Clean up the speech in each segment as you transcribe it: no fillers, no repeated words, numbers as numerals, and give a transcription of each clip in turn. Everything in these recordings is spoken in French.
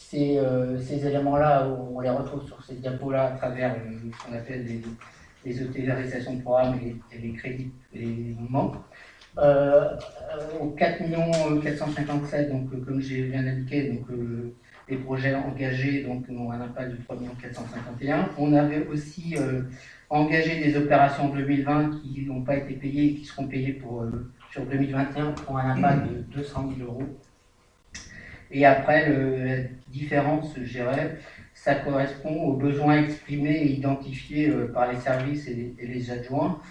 ces éléments-là, on les retrouve sur ces diapos-là à travers ce qu'on appelle les autorisations de programme et les crédits et les mouvements. Au 4 457 000, donc, comme j'ai bien indiqué, donc, les projets engagés donc, ont un impact de 3 451 000. On avait aussi engagé des opérations 2020 qui n'ont pas été payées et qui seront payées sur 2021 pour un impact de 200 000 euros. Et après, la différence, je dirais, ça correspond aux besoins exprimés et identifiés par les services et les adjoints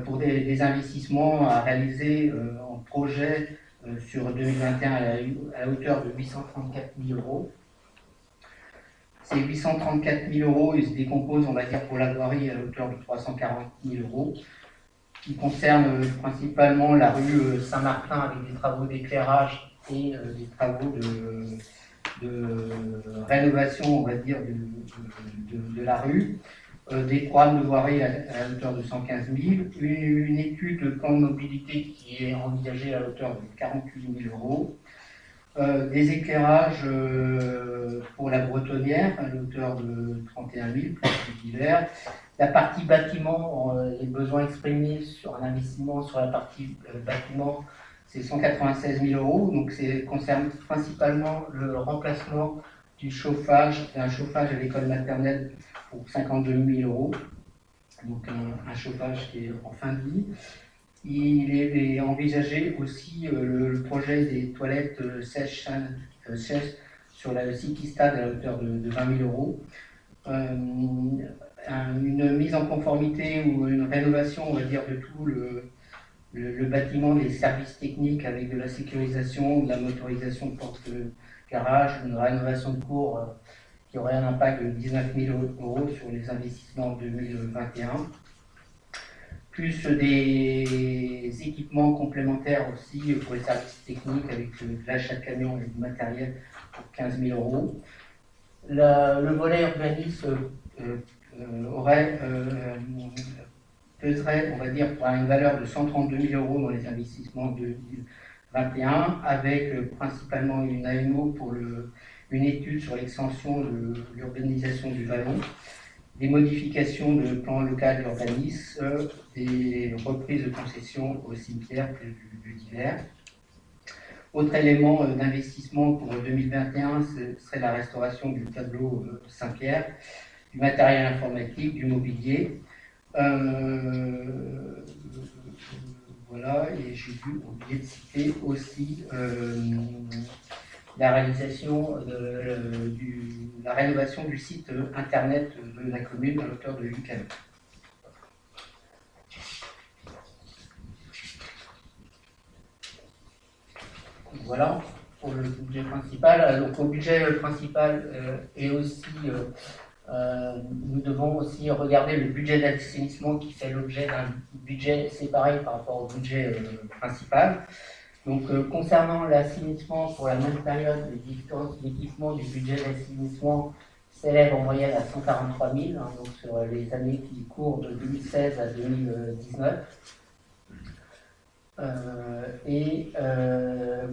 pour des investissements à réaliser en projet sur 2021 à la hauteur de 834 000 euros. Ces 834 000 euros, ils se décomposent, on va dire, pour la voirie à la hauteur de 340 000 euros, qui concernent principalement la rue Saint-Martin avec des travaux d'éclairage et des travaux de rénovation, on va dire, de la rue, des programmes de voirie à hauteur de 115 000, une étude de plan de mobilité qui est envisagée à hauteur de 48 000 euros, des éclairages pour la Bretonnière à hauteur de 31 000, plus divers. La partie bâtiment, les besoins exprimés sur un investissement sur la partie bâtiment, c'est 196 000 euros, donc ça concerne principalement le remplacement du chauffage, d'un chauffage à l'école maternelle pour 52 000 euros, donc un chauffage qui est en fin de vie. Il est envisagé aussi le projet des toilettes sèches sur le site Istad à la hauteur de 20 000 euros. Une mise en conformité ou une rénovation, on va dire, de tout le bâtiment, des services techniques avec de la sécurisation, de la motorisation de porte-garage, une rénovation de cours qui aurait un impact de 19 000 euros sur les investissements 2021, plus des équipements complémentaires aussi pour les services techniques avec l'achat de camions et du matériel pour 15 000 euros. Le volet urbanisme peserait, on va dire, pour une valeur de 132 000 euros dans les investissements 2021, avec principalement une AMO pour une étude sur l'extension de l'urbanisation du Vallon, des modifications de plan local d'urbanisme, des reprises de concessions au cimetière du divers. Autre élément d'investissement pour 2021, ce serait la restauration du tableau Saint-Pierre, du matériel informatique, du mobilier. Voilà, et j'ai oublié de citer aussi la réalisation la rénovation du site internet de la commune à hauteur de 8 km. Voilà pour le budget principal. Donc au budget principal et aussi nous devons aussi regarder le budget d'assainissement qui fait l'objet d'un budget séparé par rapport au budget principal. Donc, concernant l'assainissement, pour la même période, les différences d'équipement du budget d'assainissement s'élèvent en moyenne à 143 000, hein, donc sur les années qui courent de 2016 à 2019, et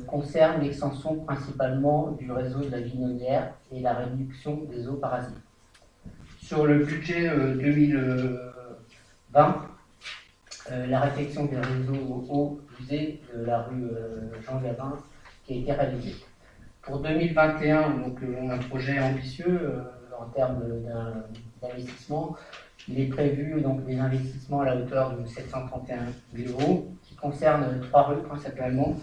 concernent l'extension principalement du réseau de la Vinonnière et la réduction des eaux parasites. Sur le budget 2020, la réfection des réseaux eau usée de la rue Jean Gabin qui a été réalisée. Pour 2021, donc un projet ambitieux en termes d'investissement, il est prévu donc des investissements à la hauteur de 731 000 euros qui concernent 3 rues principalement,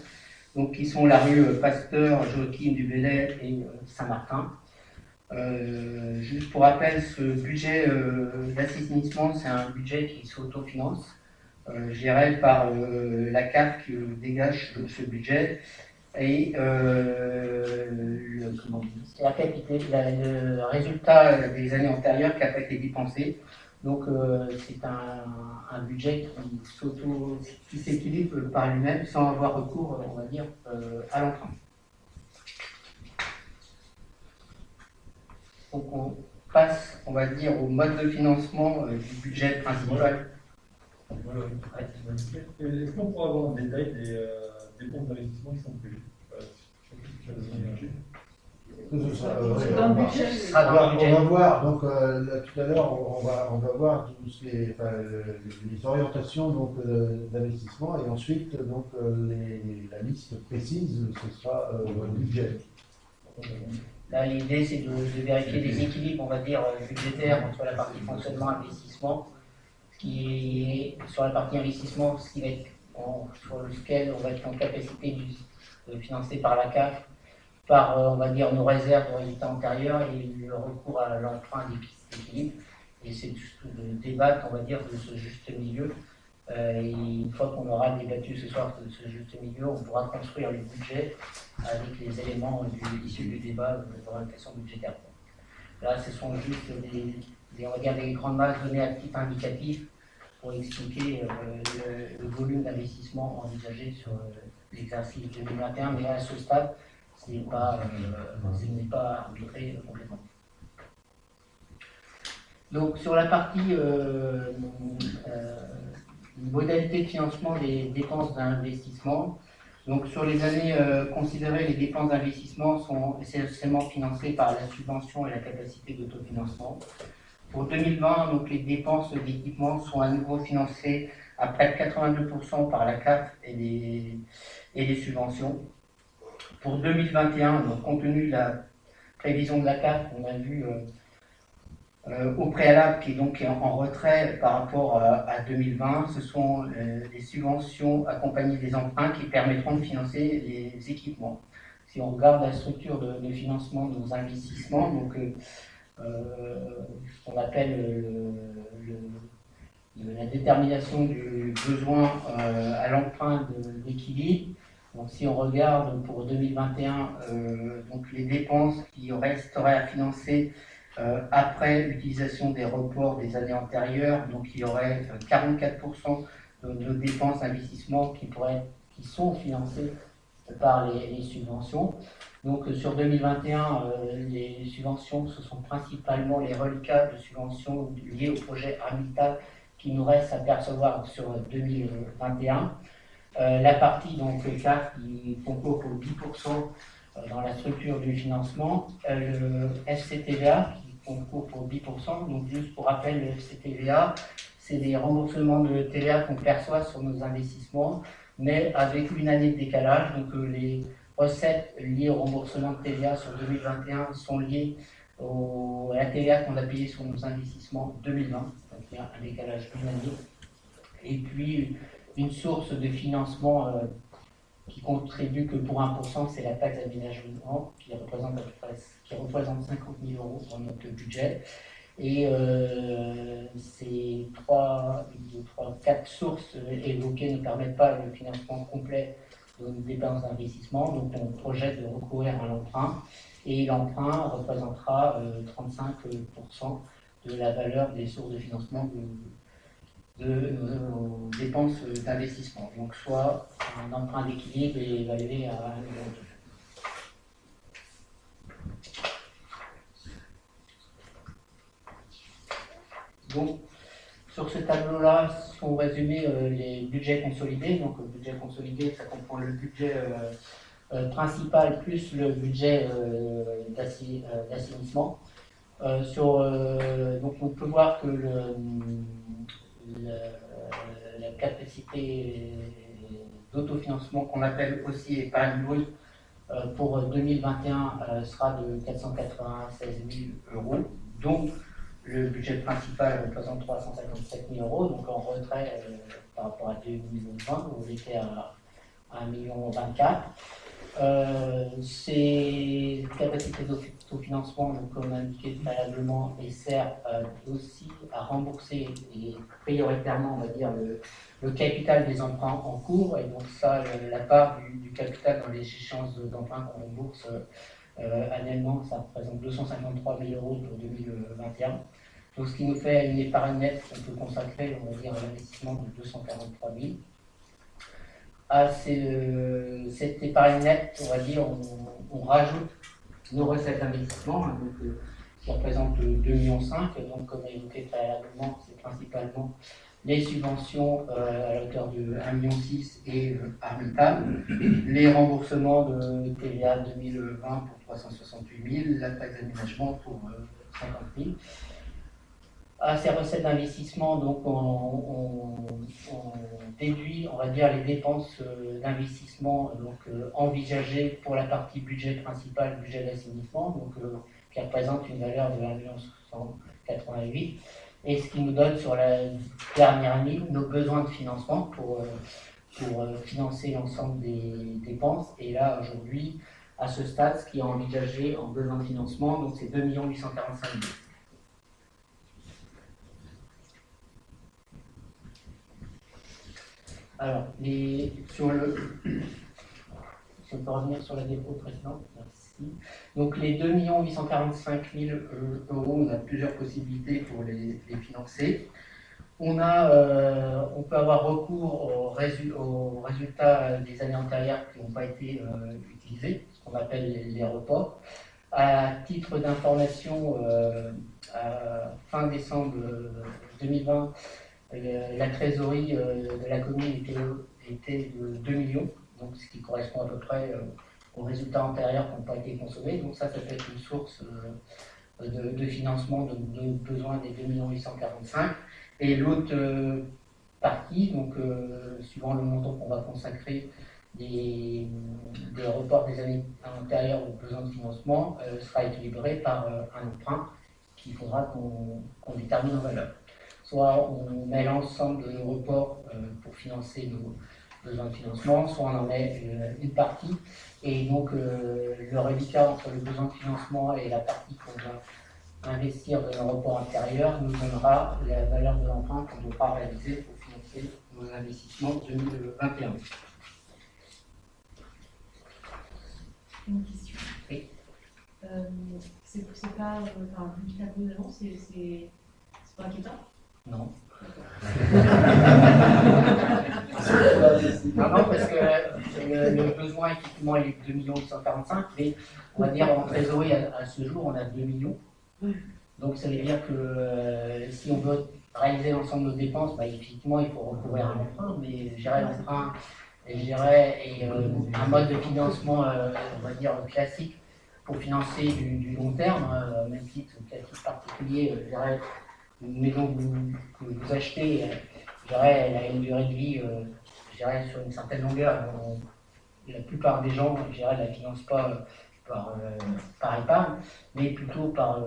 donc qui sont la rue Pasteur, Joachim du Bellay et Saint-Martin. Juste pour rappel, ce budget d'assainissement, c'est un budget qui s'autofinance. Géré par la CAF qui dégage ce budget et le résultat des années antérieures qui n'a pas été dépensé. Donc c'est un budget qui s'équilibre par lui-même sans avoir recours, on va dire, à l'emprunt. Donc on passe, on va dire, au mode de financement du budget principal. Voilà. Est-ce qu'on pourra avoir en détail des dépenses d'investissement qui sont prévues Que ce soit, C'est dans le budget. Ce sera dans le budget. on va voir, donc là, tout à l'heure, on va voir tous les orientations donc, d'investissement et ensuite donc, la liste précise, ce sera le budget. Là, l'idée, c'est de vérifier les équilibres, on va dire, budgétaires entre la partie fonctionnement et investissement. Ce qui est sur la partie investissement, ce qui va être sur lequel on va être en capacité de financer par la CAF, par, on va dire, nos réserves de résultats antérieurs et le recours à l'emprunt d'équilibre. Et c'est de débattre, on va dire, de ce juste milieu. Et une fois qu'on aura débattu ce soir de ce juste milieu, on pourra construire le budget avec les éléments issus du débat de l'orientation budgétaire. Là, ce sont juste on va dire, des grandes masses données à titre indicatif pour expliquer le volume d'investissement envisagé sur l'exercice 2021, mais à ce stade, ce n'est pas arbitré complètement. Donc, sur la partie modalité de financement des dépenses d'investissement, donc sur les années considérées, les dépenses d'investissement sont essentiellement financées par la subvention et la capacité d'autofinancement. Pour 2020, donc, les dépenses d'équipement sont à nouveau financées à près de 82% par la CAF et les subventions. Pour 2021, donc, compte tenu de la prévision de la CAF, on a vu au préalable qui est donc en retrait par rapport à 2020, ce sont les subventions accompagnées des emprunts qui permettront de financer les équipements. Si on regarde la structure de financement de nos investissements, donc ce qu'on appelle la détermination du besoin à l'emprunt d'équilibre. Donc, si on regarde pour 2021, donc les dépenses qui resteraient à financer après l'utilisation des reports des années antérieures, donc il y aurait 44% de nos dépenses d'investissement qui sont financées par les subventions. Donc sur 2021, les subventions, ce sont principalement les reliquats de subventions liées au projet Habitat qui nous reste à percevoir sur 2021. La partie donc CAF qui concourt pour 10% dans la structure du financement, le FCTVA qui concourt pour 10%, donc juste pour rappel, le FCTVA, c'est des remboursements de TVA qu'on perçoit sur nos investissements, mais avec une année de décalage, donc les recettes liées au remboursement de TVA sur 2021 sont liées à la TVA qu'on a payée sur nos investissements 2020, donc il y a un décalage d'une année. Et puis une source de financement qui contribue que pour 1%, c'est la taxe d'aménagement qui représente 50 000 euros dans notre budget. Et ces quatre sources évoquées ne permettent pas le financement complet de nos dépenses d'investissement, donc on projette de recourir à l'emprunt, et l'emprunt représentera 35% de la valeur des sources de financement de nos dépenses d'investissement, donc soit un emprunt d'équilibre évalué à 1 million d'euros. Donc, sur ce tableau-là sont résumés les budgets consolidés. Donc, le budget consolidé, ça comprend le budget principal plus le budget d'assainissement. Donc, on peut voir que la capacité d'autofinancement qu'on appelle aussi épargne brute pour 2021 sera de 496 000 euros, dont le budget principal représente 357 000 euros, donc en retrait par rapport à 2020 où on était à 1,24 million. Ces capacités d'autofinancement, comme indiqué préalablement, et sert aussi à rembourser et prioritairement, on va dire, le capital des emprunts en cours, et donc ça, la part du capital dans les échéances d'emprunts qu'on rembourse annuellement, ça représente 253 000 euros pour 2021. Donc, ce qui nous fait une épargne nette qu'on peut consacrer, on va dire, à l'investissement de 243 000. À cette épargne nette, on va dire, on rajoute nos recettes d'investissement, qui représentent 2,5 millions. Donc, comme évoqué préalablement, c'est principalement les subventions à hauteur de 1,6 million et Armentam, les remboursements de TVA 2020 pour 368 000, la taxe d'aménagement pour 50 000. À ces recettes d'investissement, donc on déduit, on va dire, les dépenses d'investissement envisagées pour la partie budget principal, budget d'assainissement, qui représente une valeur de 1,188 000, et ce qui nous donne sur la dernière ligne nos besoins de financement pour financer l'ensemble des dépenses. Et là, aujourd'hui, à ce stade, ce qui est envisagé en besoin de financement, donc c'est 2 845 000. Alors, si on peut revenir sur la dépôt précédente, merci. Donc, les 2 845 000 euros, on a plusieurs possibilités pour les financer. On peut avoir recours aux résultats des années antérieures qui n'ont pas été utilisés, ce qu'on appelle les reports. À titre d'information, à fin décembre 2020, la trésorerie de la commune était de 2 millions, donc ce qui correspond à peu près aux résultats antérieurs qui n'ont pas été consommés. Donc ça peut être une source de financement de besoin des 2 845 000. Et l'autre partie, donc suivant le montant qu'on va consacrer des reports des années antérieures aux besoins de financement, sera équilibré par un emprunt qu'il faudra qu'on détermine en valeur. Soit on met l'ensemble de nos reports pour financer nos besoins de financement, soit on en met une partie, et donc le reliquat entre le besoin de financement et la partie qu'on va investir de nos reports antérieurs nous donnera la valeur de l'emprunt qu'on devra réaliser pour financer nos investissements 2021. Une question. Oui. C'est pas, enfin, vu qu'il a peu d'avance, c'est pas inquiétant? Non. Non, parce que le besoin, effectivement, il est de 2 845 000, mais on va dire en trésorerie à ce jour, on a 2 millions. Donc ça veut dire que si on veut réaliser l'ensemble de nos dépenses, effectivement, il faut recourir à l'emprunt, mais gérer l'emprunt et un mode de financement, on va dire, classique pour financer du long terme, même titre particulier, une maison que vous achetez, elle a une durée de vie sur une certaine longueur. La plupart des gens, ne la financent pas par épargne, mais plutôt par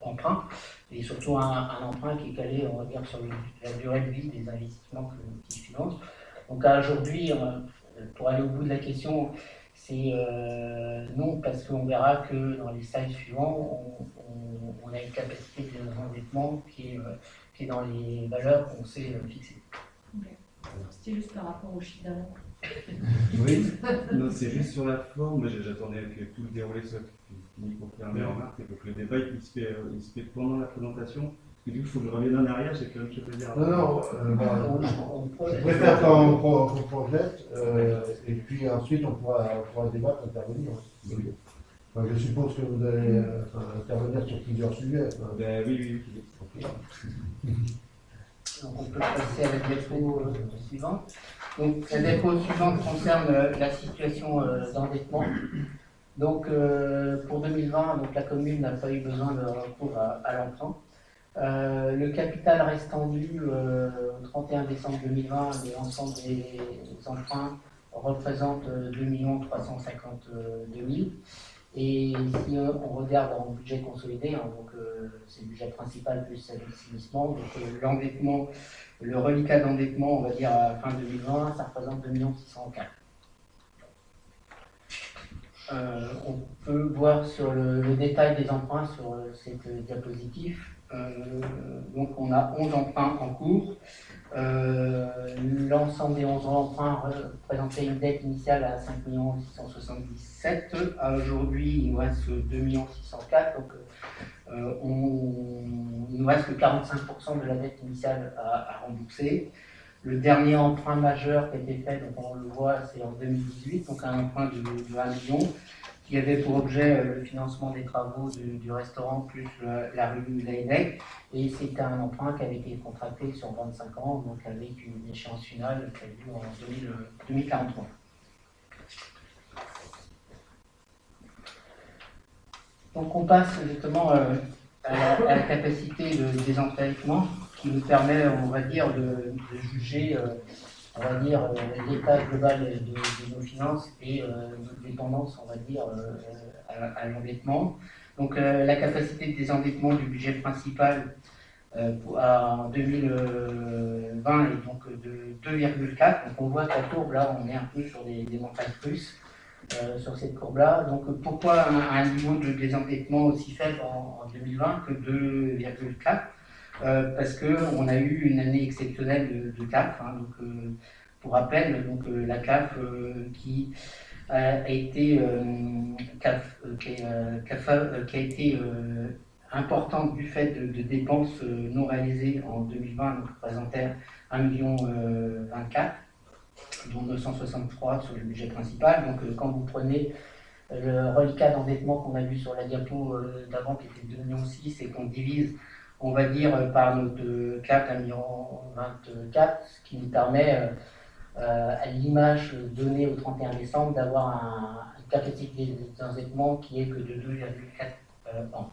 emprunt, et surtout un emprunt qui est calé, on va dire, sur la durée de vie des investissements qu'ils financent. Donc aujourd'hui, pour aller au bout de la question, c'est non, parce qu'on verra que dans les slides suivants, on a une capacité d'endettement qui est dans les valeurs qu'on s'est fixées. Okay. C'était juste par rapport au chiffre d'avant. Oui, non, c'est juste sur la forme. J'attendais que tout le déroulé soit fini pour faire mes remarques et pour que le débat il se fait pendant la présentation. Et du coup, il faut que je revienne en arrière, j'ai plein de choses à dire. Non, je préfère qu'on projette, et puis ensuite on pourra débattre, intervenir. Enfin, je suppose que vous allez intervenir sur plusieurs sujets. Ben, oui. Donc on peut passer à la diapo suivante. Donc la diapo suivante concerne la situation d'endettement. Donc pour 2020, donc, la commune n'a pas eu besoin de recours à l'emprunt. Le capital restant dû au 31 décembre 2020, l'ensemble des emprunts représente 2 352 000. Et si on regarde en budget consolidé, donc c'est le budget principal plus l'assainissement, donc l'endettement, le reliquat d'endettement, on va dire à fin 2020, ça représente 2 604 000. On peut voir sur le détail des emprunts sur cette diapositive. Donc on a 11 emprunts en cours. L'ensemble des 11 emprunts représentait une dette initiale à 5 677 000. Aujourd'hui, il nous reste 2 604 000. Donc il nous reste que 45% de la dette initiale à rembourser. Le dernier emprunt majeur qui a été fait, donc on le voit, c'est en 2018, donc un emprunt de 1 million. qui avait pour objet le financement des travaux du restaurant plus la rue Laennec. Et c'était un emprunt qui avait été contracté sur 25 ans, donc avec une échéance finale prévue en 2043. Donc on passe justement à la capacité de désendettement qui nous permet, on va dire, de juger on va dire, l'état global de nos finances et notre dépendance, on va dire, à l'endettement. Donc la capacité de désendettement du budget principal en 2020 est donc de 2,4. Donc on voit que la courbe, là, on est un peu sur des montagnes russes sur cette courbe-là. Donc pourquoi un niveau de désendettement aussi faible en 2020 que 2,4 parce qu'on a eu une année exceptionnelle de CAF. Hein, donc, pour rappel, donc, la CAF qui a été, importante du fait de dépenses non réalisées en 2020, donc représentait 1,24 million, dont 963 sur le budget principal. Donc quand vous prenez le reliquat d'endettement qu'on a vu sur la diapo d'avant qui était 2,6 millions et qu'on divise, on va dire, par notre cap d'1,24 million, ce qui nous permet, à l'image donnée au 31 décembre, d'avoir une capacité d'endettement qui est que de 2,4 ans.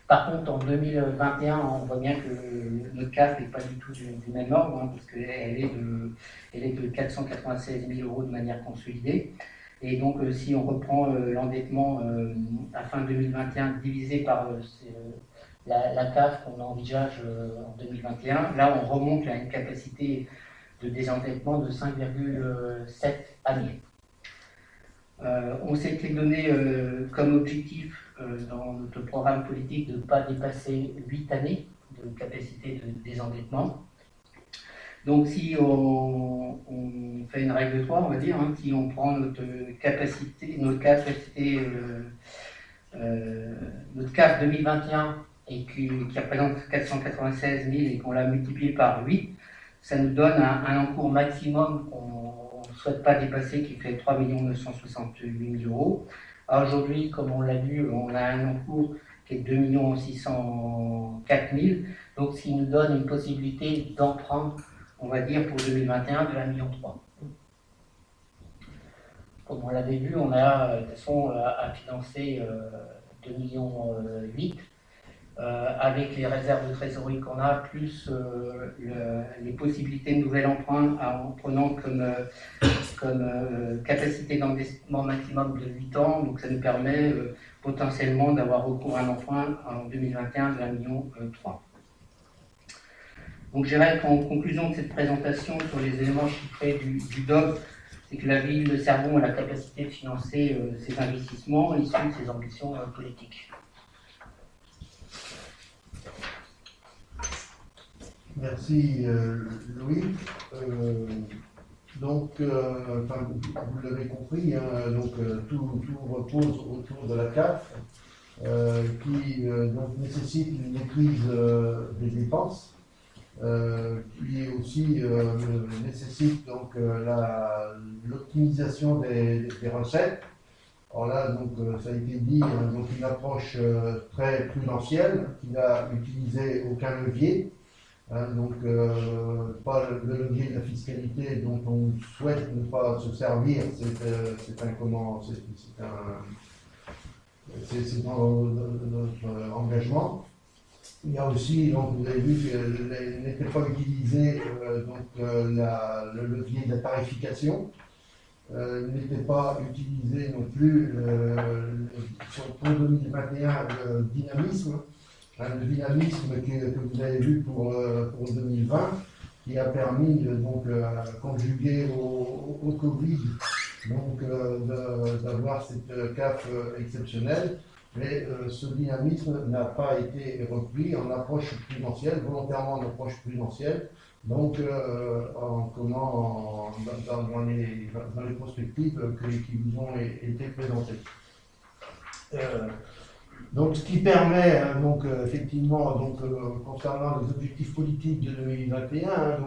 Par contre, en 2021, on voit bien que notre CAF n'est pas du tout du même ordre, hein, parce qu'elle est de 496 000 euros de manière consolidée. Et donc, si on reprend l'endettement à fin 2021 divisé par la CAF qu'on envisage en 2021, là, on remonte à une capacité de désendettement de 5,7 années. On s'était donné comme objectif dans notre programme politique de ne pas dépasser 8 années de capacité de désendettement. Donc si on fait une règle de 3, on va dire, hein, si on prend notre CAF 2021 et qui représente 496 000 et qu'on l'a multiplié par 8, ça nous donne un encours maximum qu'on ne souhaite pas dépasser, qui fait 3 968 000 euros. Aujourd'hui, comme on l'a vu, on a un encours qui est 2 604 000, donc ce qui nous donne une possibilité d'emprunt, on va dire, pour 2021 de 1,3 million. Comme on l'avait vu, on a de toute façon à financer 2,8 millions avec les réserves de trésorerie qu'on a, plus les possibilités de nouvel emprunt en prenant comme capacité d'endettement maximum de 8 ans. Donc ça nous permet potentiellement d'avoir recours à un emprunt en 2021 de 1,3 million. Donc je dirais qu'en conclusion de cette présentation sur les éléments chiffrés du DOB, c'est que la ville de Cerbon a la capacité de financer ses investissements issus de ses ambitions politiques. Merci Louis. Donc, vous l'avez compris, hein, donc, tout repose autour de la CAF qui donc, nécessite une maîtrise des dépenses, qui aussi nécessite donc l'optimisation des recettes. Alors là, donc, ça a été dit, donc une approche très prudentielle qui n'a utilisé aucun levier. Donc, pas le levier de la fiscalité dont on souhaite ne pas se servir, c'est dans notre engagement. Il y a aussi, donc, vous avez vu qu'il n'était pas utilisé le levier de la tarification, n'était pas utilisé non plus pour 2021 le dynamisme. Le dynamisme que vous avez vu pour 2020, qui a permis donc conjugué au Covid, donc d'avoir cette CAF exceptionnelle, mais ce dynamisme n'a pas été repris en approche prudentielle, volontairement en approche prudentielle, donc dans les perspectives qui vous ont été présentées. Donc, ce qui permet, effectivement, concernant les objectifs politiques de 2021,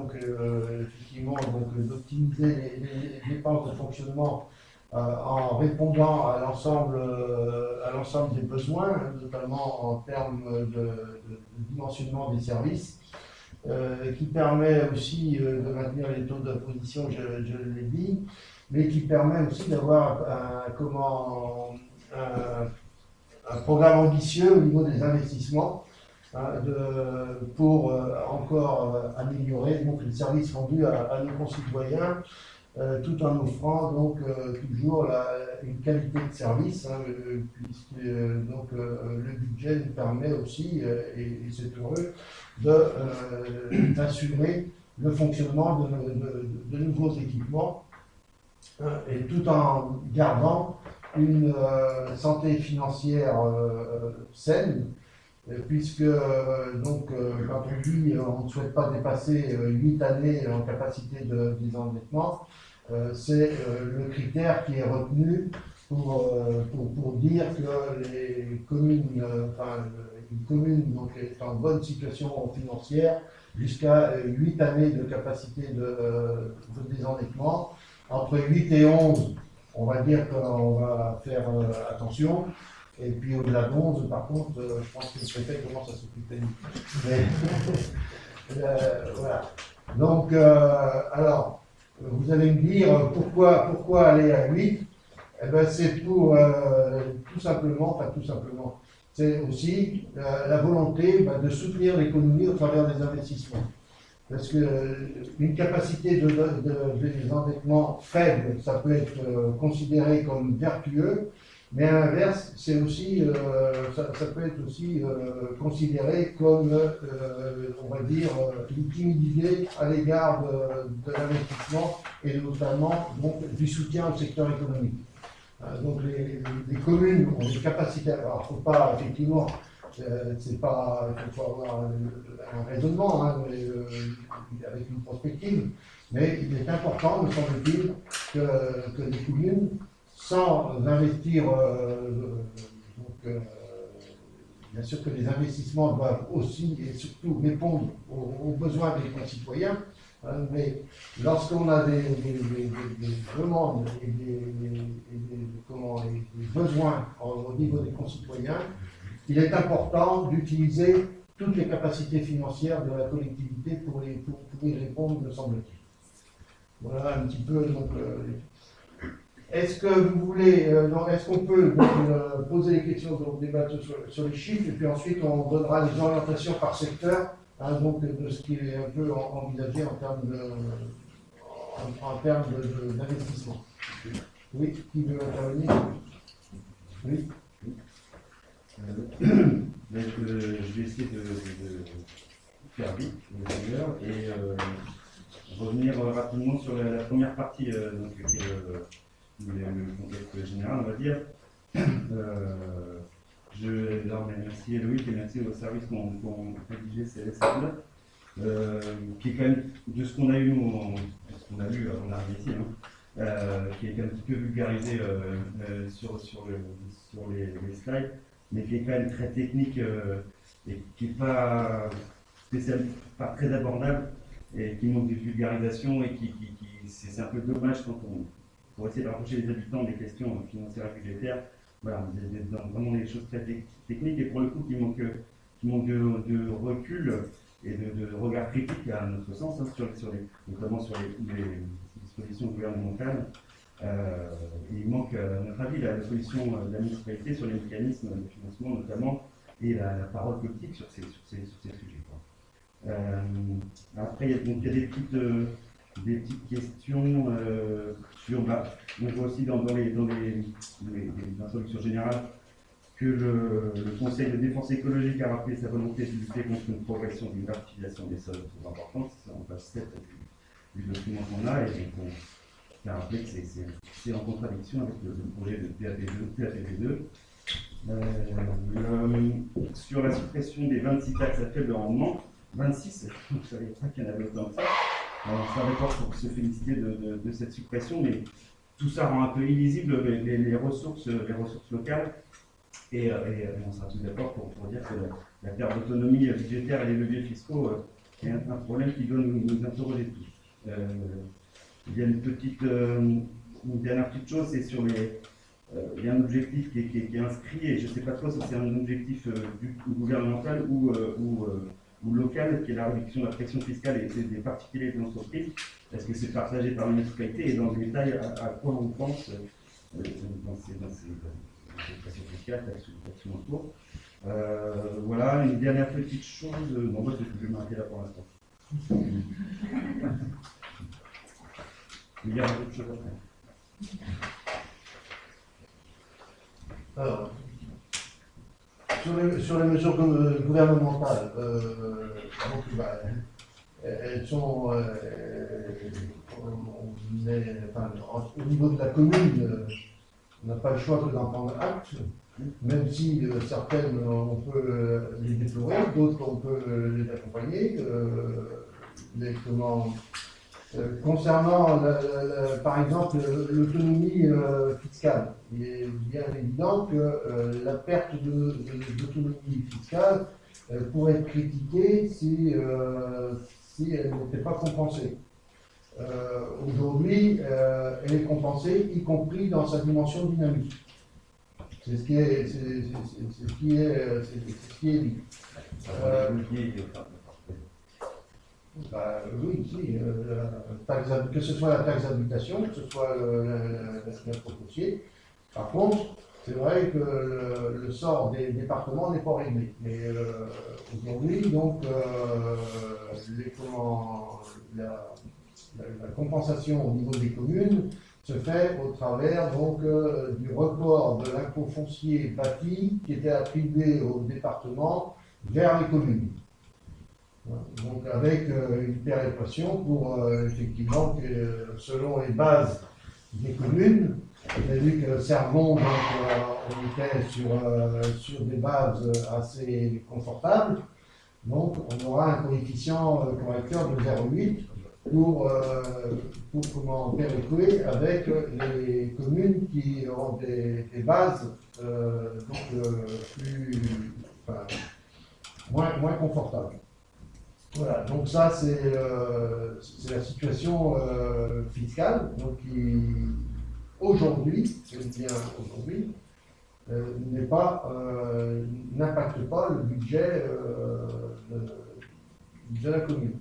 effectivement, d'optimiser les dépenses de fonctionnement en répondant à l'ensemble des besoins, notamment en termes de dimensionnement des services, qui permet aussi de maintenir les taux d'imposition, je l'ai dit, mais qui permet aussi d'avoir un programme ambitieux au niveau des investissements pour encore améliorer donc, les services rendus à nos concitoyens, tout en offrant donc toujours une qualité de service, puisque donc, le budget nous permet aussi, et c'est heureux, d'assurer le fonctionnement de nouveaux équipements, et tout en gardant une santé financière saine, puisque donc, quand on dit on ne souhaite pas dépasser 8 années en capacité de désendettement, c'est le critère qui est retenu pour dire que les communes, une commune donc, est en bonne situation financière jusqu'à 8 années de capacité de désendettement. Entre 8 et 11, on va dire qu'on va faire attention. Et puis au-delà de 11, par contre, je pense que le préfet commence à s'occuper de nous. Mais voilà. Donc, alors, vous allez me dire pourquoi aller à 8? Eh ben, c'est pour tout simplement, c'est aussi la volonté de soutenir l'économie au travers des investissements. Parce qu'une capacité de désendettement faible, ça peut être considéré comme vertueux, mais à l'inverse, c'est aussi, ça peut être aussi considéré comme, on va dire, une timidité à l'égard de l'investissement et notamment donc, du soutien au secteur économique. Donc les communes ont des capacités, alors il ne faut pas, effectivement, c'est pas, il faut avoir un raisonnement avec une prospective, mais il est important, me semble-t-il, que les communes, sans investir, bien sûr que les investissements doivent aussi et surtout répondre aux besoins des concitoyens, mais lorsqu'on a des demandes et des besoins au niveau des concitoyens, il est important d'utiliser toutes les capacités financières de la collectivité pour y répondre, me semble-t-il. Voilà un petit peu. Donc, est-ce que vous voulez, est-ce qu'on peut poser les questions, donc débattre sur les chiffres, et puis ensuite on donnera les orientations par secteur, donc de ce qui est un peu envisagé en termes d'investissement. Oui, qui veut intervenir? Oui. Je vais essayer de faire vite et revenir rapidement sur la première partie, donc, qui est le contexte général, on va dire. Merci Loïc et merci au service qui ont rédigé ces là qui est quand même de ce qu'on a eu nous, ce qu'on a lu avant d'arriver ici, qui est un petit peu vulgarisé sur les slides, mais qui est quand même très technique et qui n'est pas pas très abordable et qui manque de vulgarisation et c'est un peu dommage pour essayer de rapprocher les habitants des questions financières et budgétaires. Voilà, dans vraiment des choses très techniques et pour le coup qui manque de recul et de regard critique à notre sens, notamment sur les dispositions gouvernementales. Il manque, à notre avis, la position de la municipalité sur les mécanismes de financement notamment et la parole politique sur ces sujets. Après, il y a des petites questions sur. On voit aussi dans les introductions générales que le Conseil de défense écologique a rappelé sa volonté de lutter contre une progression d'une artificialisation des sols trop importante. C'est en page 7 du document qu'on a, et donc on a rappelé que c'est en contradiction avec le projet de PAPP2. Sur la suppression des 26 taxes à faible rendement, 26, je ne savais pas qu'il y en avait autant que ça. C'est un rapport pour se féliciter de cette suppression, mais tout ça rend un peu illisible les ressources locales, et on sera tous d'accord pour dire que la perte d'autonomie budgétaire et les leviers fiscaux est un problème qui doit nous interroger tous. Il y a une petite une dernière petite chose, c'est sur les. Il y a un objectif qui est inscrit, et je ne sais pas trop si c'est un objectif gouvernemental ou local, qui est la réduction de la pression fiscale et des particuliers de l'entreprise. Est-ce que c'est partagé par la municipalité, et dans le détail, à quoi on pense dans ces pressions fiscales, taxes en cours. Voilà, une dernière petite chose. Non, moi, je vais m'arrêter là pour l'instant. Il y a d'autres choses à faire. Alors, sur les mesures gouvernementales, donc, bah, elles sont, au niveau de la commune, on n'a pas le choix que d'en prendre acte, même si certaines on peut les déplorer, d'autres on peut les accompagner. Concernant, par exemple, l'autonomie fiscale, il est bien évident que la perte d'autonomie fiscale pourrait être critiquée si elle n'était pas compensée. Aujourd'hui, elle est compensée, y compris dans sa dimension dynamique. C'est ce qui est dit. Oui, si, que ce soit la taxe d'habitation, que ce soit l'impôt foncier. Par contre, c'est vrai que le sort des départements n'est pas réglé. Mais aujourd'hui, donc, la compensation au niveau des communes se fait au travers donc, du report de l'impôt foncier bâti qui était attribué au département vers les communes. Donc avec une péréquation pour effectivement que selon les bases des communes, on a vu que Servon, donc, on était sur des bases assez confortables, donc on aura un coefficient correcteur de 0,8 pour péréquer avec les communes qui ont des bases moins confortables. Voilà, donc ça c'est la situation fiscale, donc qui aujourd'hui, je veux dire aujourd'hui, n'impacte pas le budget de la commune.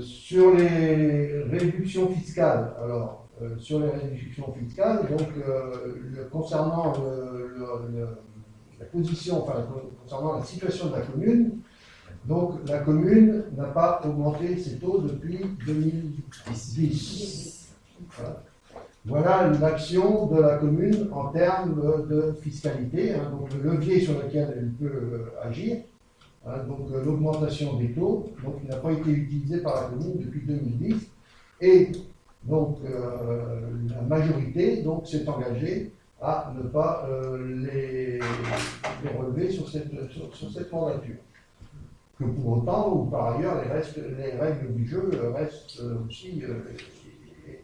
Sur les réductions fiscales, donc concernant la position, concernant la situation de la commune, donc la commune n'a pas augmenté ses taux depuis 2010. Voilà l'action de la commune en termes de fiscalité, donc le levier sur lequel elle peut agir. Donc l'augmentation des taux, donc il n'a pas été utilisé par la commune depuis 2010, et donc la majorité donc s'est engagée à ne pas les relever sur cette mandature. Que pour autant, ou par ailleurs, les règles du jeu restent aussi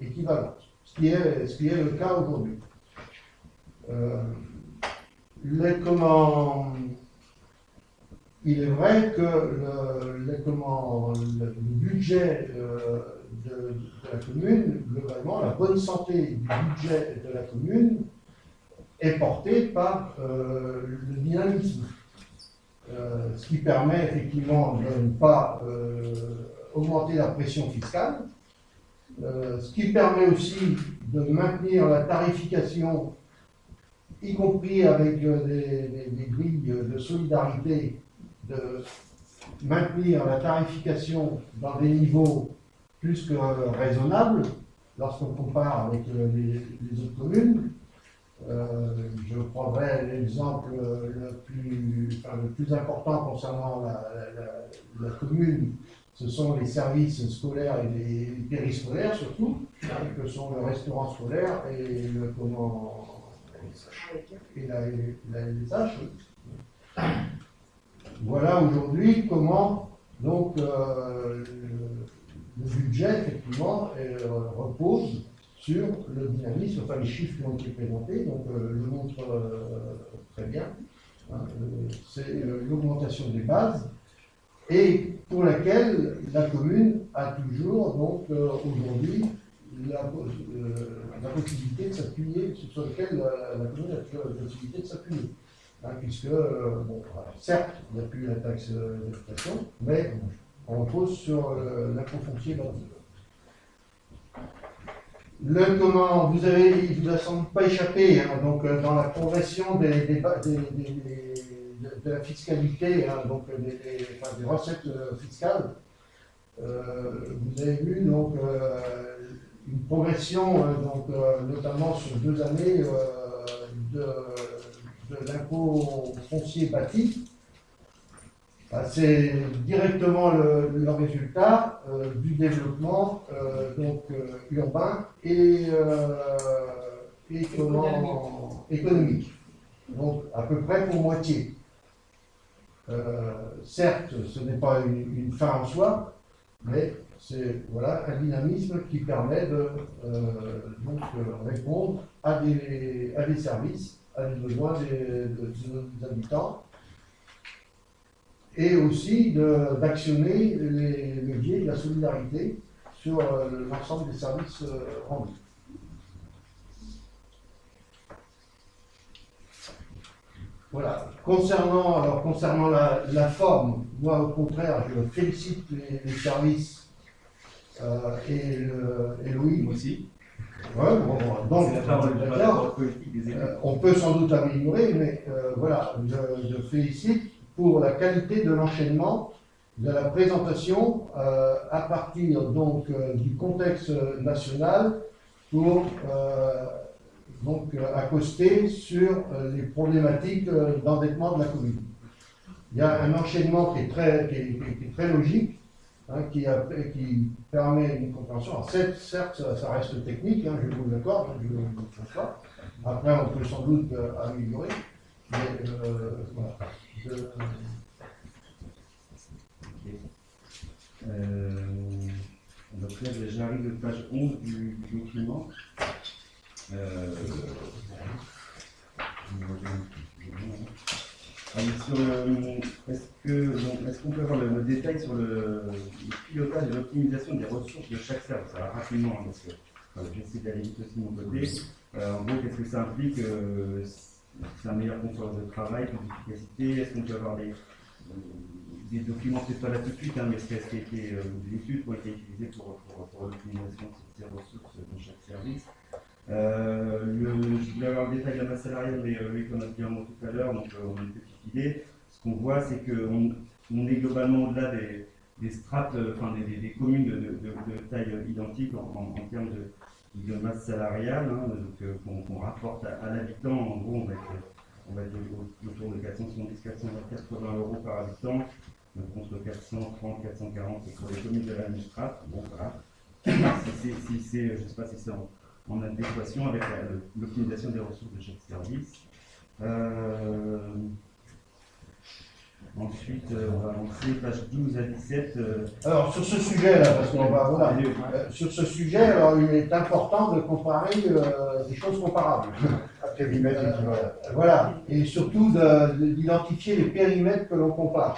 équivalentes, ce qui est le cas aujourd'hui. Il est vrai que le budget de la commune, globalement, la bonne santé du budget de la commune est portée par le dynamisme. Ce qui permet effectivement de ne pas augmenter la pression fiscale, ce qui permet aussi de maintenir la tarification, y compris avec des grilles de solidarité, de maintenir la tarification dans des niveaux plus que raisonnables lorsqu'on compare avec les autres communes. Je prendrai l'exemple le plus important concernant la commune, ce sont les services scolaires et les périscolaires surtout, que sont le restaurant scolaire et la LSH. Voilà aujourd'hui comment donc le budget effectivement repose sur le dynamisme, les chiffres qui ont été présentés, donc le montrent très bien. C'est l'augmentation des bases et pour laquelle la commune a toujours donc aujourd'hui la possibilité de s'appuyer, sur lequel la commune a la possibilité de s'appuyer. Hein, puisque, bon, alors, certes, il n'y a plus la taxe d'habitation, mais on repose sur l'impôt foncier bâti. Il vous a sans doute pas échappé, hein, donc dans la progression de la fiscalité, hein, donc des recettes fiscales, vous avez vu donc une progression, notamment sur 2 années de l'impôt foncier bâti. C'est directement le résultat du développement urbain et économique. Donc à peu près pour moitié. Certes, ce n'est pas une fin en soi, mais c'est voilà, un dynamisme qui permet de répondre à des services, à des besoins des habitants, et aussi d'actionner les leviers de la solidarité sur l'ensemble des services rendus. Voilà. Concernant la forme, moi au contraire, je félicite les services et Louis aussi. Ouais, donc, on peut sans doute améliorer, mais voilà, je félicite pour la qualité de l'enchaînement, de la présentation à partir donc du contexte national pour accoster sur les problématiques d'endettement de la commune. Il y a un enchaînement qui est très logique, hein, qui permet une compréhension. Alors, certes, ça reste technique, hein, je vous l'accorde, je ne le pense pas. Après, on peut sans doute améliorer, mais voilà. Donc là, j'arrive à page 11 du document. Est-ce qu'on peut avoir le détail sur le pilotage et l'optimisation des ressources de chaque service? Alors rapidement, hein, parce que j'essaie d'aller vite aussi de mon côté. En gros, qu'est-ce que ça implique? C'est un meilleur confort de travail, plus d'efficacité. Est-ce qu'on peut avoir des documents, peut-être pas là tout de suite, hein, mais ce qui a été des études qui ont été utilisées pour l'optimisation de ces ressources dans chaque service. Je voulais avoir le détail de la masse salariale, mais oui, comme a dit un mot tout à l'heure, donc on a une petite idée. Ce qu'on voit, c'est qu'on est globalement au-delà des strates, enfin des communes de taille identique en termes de masse salariale, hein, qu'on rapporte à l'habitant. En gros, on va être autour de 470-480 euros par habitant, contre 430, 440 pour les communes de la même strate. Bon, voilà. Je ne sais pas si c'est en adéquation avec l'optimisation des ressources de chaque service. Ensuite, on va avancer, page 12 à 17. Alors, sur ce sujet-là, parce qu'on va voir, sur ce sujet, alors, il est important de comparer des choses comparables. Voilà, et surtout d'identifier les périmètres que l'on compare.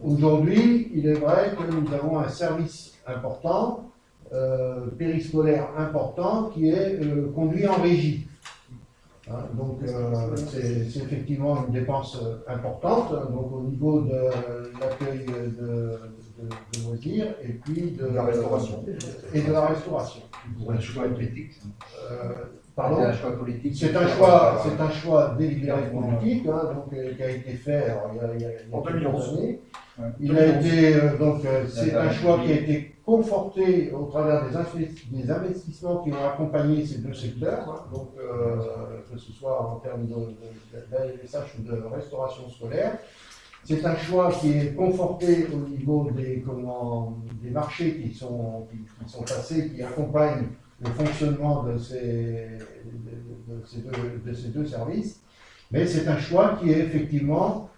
Aujourd'hui, il est vrai que nous avons un service important, périscolaire important, qui est conduit en régie. Hein, donc c'est effectivement une dépense importante, donc au niveau de l'accueil de loisirs et puis de la restauration. Et de la restauration. Pour un choix politique. Pardon ? C'est un choix délibéré politique, hein, donc, qui a été fait il y a quelques années. Il a été c'est un choix qui a été conforté au travers des investissements qui ont accompagné ces deux secteurs, hein, donc que ce soit en termes d'ALSH ou de restauration scolaire. C'est un choix qui est conforté au niveau des marchés qui sont passés, qui accompagnent le fonctionnement de ces deux services, mais c'est un choix qui est effectivement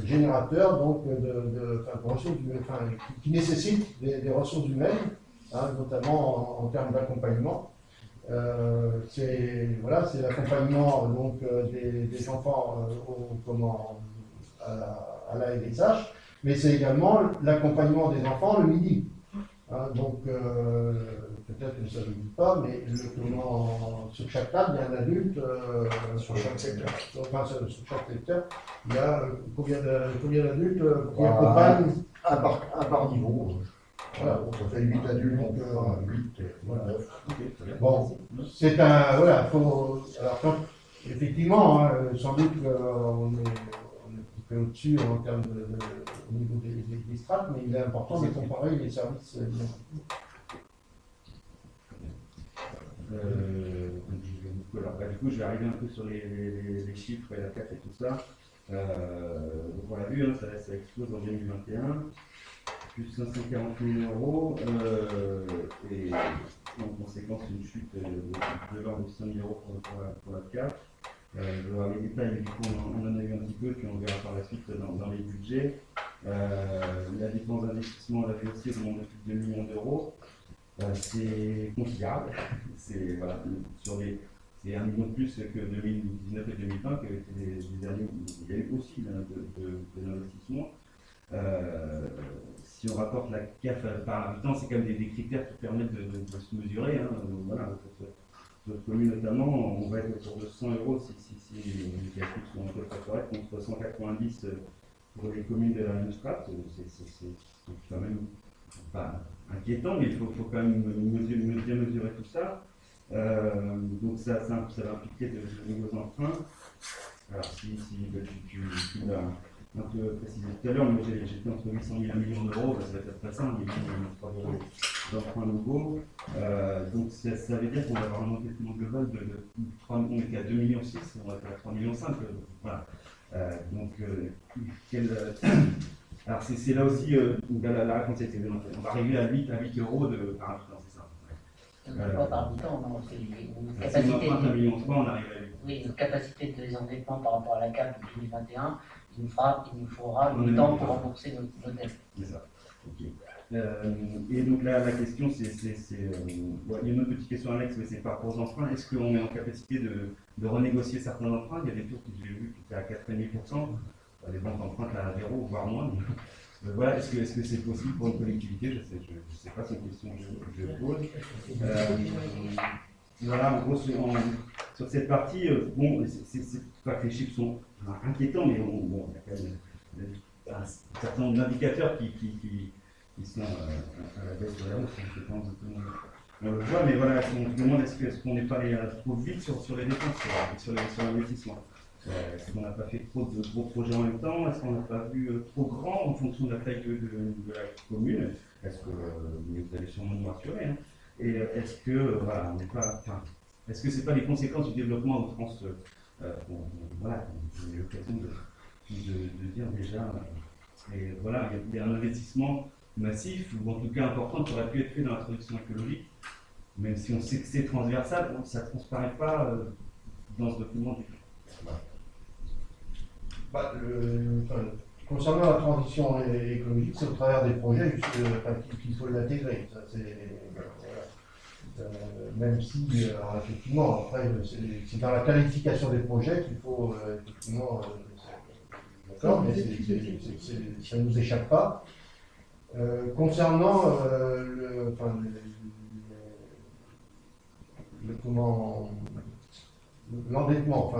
générateur de ressources humaines, qui nécessite des ressources humaines, hein, notamment en termes d'accompagnement. C'est l'accompagnement des enfants à la LSH, mais c'est également l'accompagnement des enfants le midi. Hein, donc, peut-être que ça ne le dit pas, mais sur chaque table, il y a un adulte. Sur chaque secteur. Enfin, sur chaque secteur, il y a combien d'adultes qui accompagnent Un par niveau. Voilà. On fait 8 adultes, on peut faire 8, Voilà. 9. Ok, très bien. Bon, c'est un. Voilà, faut. Alors, effectivement, hein, sans doute qu'on est un petit peu au-dessus en termes au niveau des strates, mais il est important de comparer les services. Du coup, je vais arriver un peu sur les chiffres et la CAF et tout ça. Donc on l'a vu, hein, ça explose en 2021, plus 540 000 euros, et en conséquence une chute de l'ordre de 100 000 euros pour la CAF. Je vais voir les détails, mais du coup on en a eu un petit peu, puis on verra par la suite dans les budgets. La dépense d'investissement, on l'a vu aussi, augmente de plus de 2 millions d'euros. C'est considérable. C'est voilà, c'est 1 million de plus que 2019 et 2020, qui étaient des années où il y a eu aussi de l'investissement. Si on rapporte la CAF par habitant, c'est quand même des critères qui permettent de se mesurer. Hein. Voilà, notre commune notamment, on va être autour de 100 euros si les calculs sont un peu près corrects, contre 190 pour les communes de la même strate. C'est quand même pas inquiétant, mais il faut quand même bien mesurer tout ça. Donc ça va impliquer de nouveaux emprunts. Alors si tu l'as un peu précisé tout à l'heure, moi j'étais entre 800 000 et 1 million d'euros, ça va être très simple, il y a 3 euros d'emprunts nouveaux. Donc ça veut dire qu'on va avoir un endettement global de 3, on était à 2,6 millions, on va être à 3,5 millions. Voilà. Alors c'est là aussi où la réponse était on va arriver à 8 euros par habitant, c'est ça. Pas par habitant, non, c'est une Si on capacité. emprunte 1,3 million, on arrive à 8. Oui, une capacité de désendettement par rapport à la CAP de 2021, il nous faudra le temps pour rembourser nos dettes. C'est ça. Ok. Et donc là, la question, il y a une autre petite question annexe, mais c'est par rapport aux emprunts. Est-ce qu'on est en capacité de renégocier certains emprunts? Il y a des taux que j'ai vus qui étaient à 4,5%. Les banques empruntent à 0, voire moins. Voilà, est-ce que c'est possible pour une collectivité? Je ne sais pas, c'est une question que je pose. Voilà, en gros, sur cette partie, bon, c'est pas que les chiffres sont inquiétants, mais bon, il y a quand même un certain nombre d'indicateurs qui sont à la baisse de la hausse, je pense que tout on le voit, mais voilà, on se demande est-ce qu'on n'est pas allé trop vite sur les dépenses, sur l'investissement. Est-ce qu'on n'a pas fait trop de gros projets en même temps? Est-ce qu'on n'a pas vu trop grand en fonction de la taille de la commune? Est-ce que vous allez sûrement nous rassurer, hein. Et est-ce que voilà, on n'est pas, est-ce que c'est pas les conséquences du développement en France? Voilà, on a eu l'occasion de dire déjà. Et voilà, il y a un investissement massif ou en tout cas important qui aurait pu être fait dans la transition écologique, même si on sait que c'est transversal, ça ne transparaît pas dans ce document du tout. Concernant la transition écologique, c'est au travers des projets qu'il faut l'intégrer. Même si, alors, effectivement, après, c'est dans la qualification des projets qu'il faut effectivement. D'accord, mais ça ne nous échappe pas. Concernant l'endettement,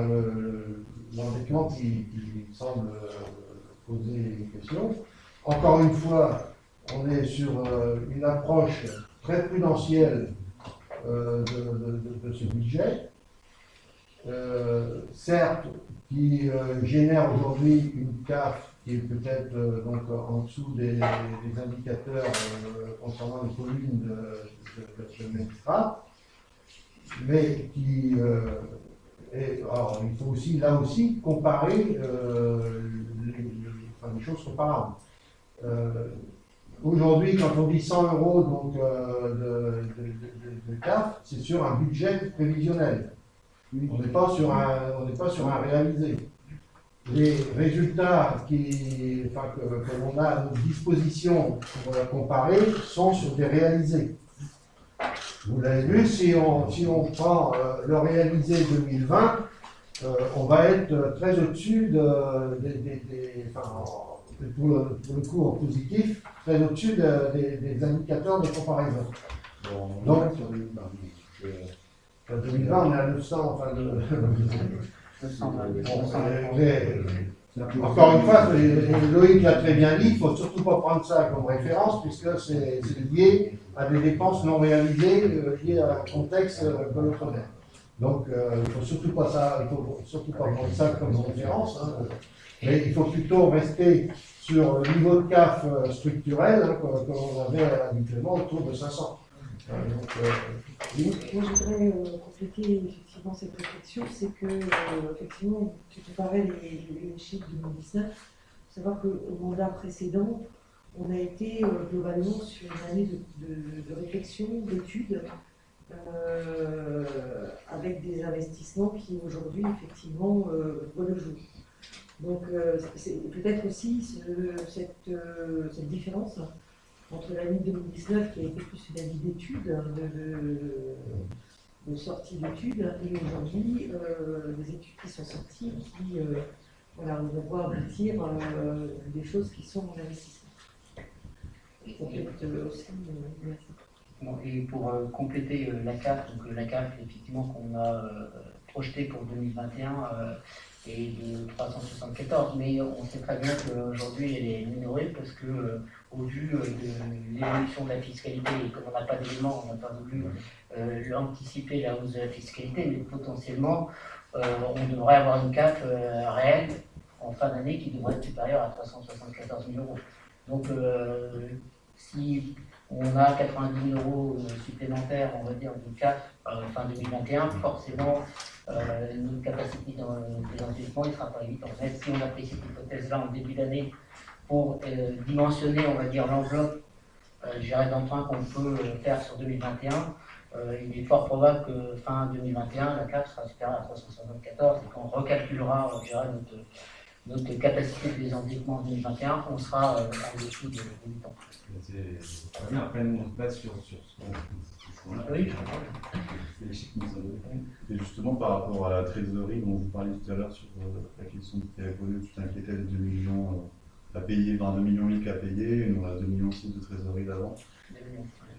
l'endettement qui semble poser des questions. Encore une fois, on est sur une approche très prudentielle de ce budget, certes, qui génère aujourd'hui une CAF qui est peut-être donc en dessous des indicateurs concernant les communes de même strate, mais qui alors, il faut aussi, là aussi, comparer les choses comparables. Aujourd'hui, quand on dit 100 euros donc, de CAF, c'est sur un budget prévisionnel. On n'est pas sur un réalisé. Les résultats que l'on a à notre disposition pour la comparer sont sur des réalisés. Vous l'avez vu, si on prend le réalisé 2020, on va être très au-dessus pour le coup en positif, très au-dessus des indicateurs de comparaison. Donc, sur les barres, en 2020, on est à 900, enfin, 220, encore une fois, Loïc l'a très bien dit, il ne faut surtout pas prendre ça comme référence, puisque c'est lié à des dépenses non réalisées, liées à un contexte que l'on connaît. Donc, il ne faut surtout pas prendre ça comme référence, hein, mais il faut plutôt rester sur le niveau de CAF structurel hein, qu'on avait habituellement autour de 500. Moi, je voudrais compléter effectivement cette réflexion, c'est que, effectivement, tu comparais les chiffres de 2019, il faut savoir qu'au mandat précédent, on a été globalement sur une année de réflexion, d'études, avec des investissements qui aujourd'hui, effectivement, voient le jour. Donc, c'est peut-être aussi cette différence entre l'année 2019 qui a été plus une année d'études, de sortie d'études, et aujourd'hui des études qui sont sorties qui, voilà, on va voir aboutir des choses qui sont en investissement. Ça peut être aussi merci. Bon, et pour compléter la CAF, donc la CAF effectivement qu'on a projetée pour 2021 est de 374, mais on sait très bien qu'aujourd'hui elle est minorée parce que au vu de l'évolution de la fiscalité et comme on n'a pas d'éléments, on n'a pas voulu anticiper la hausse de la fiscalité, mais potentiellement on devrait avoir une CAF réelle en fin d'année qui devrait être supérieure à 374 000 euros. Donc si on a 90 000 euros supplémentaires, on va dire, de CAF fin 2021, forcément, notre capacité d'investissement ne sera pas évidente. Même si on a pris cette hypothèse-là en début d'année pour dimensionner, on va dire, l'enveloppe d'emprunt qu'on peut faire sur 2021, il est fort probable que fin 2021, la CAF sera supérieure à 374 et qu'on recalculera, notre capacité de désendettement en 2021, on sera en dessous de 8 ans. C'est très bien. Après, nous, on se base sur ce qu'on a. Oui, C'est les chiffres qui nous sont donnés. Et justement, par rapport à la trésorerie dont vous parliez tout à l'heure sur la question qui avait posée, où tu t'inquiétais des 2 millions à payer, 22 millions à payer, et nous, on a 2,6 millions de trésorerie d'avant.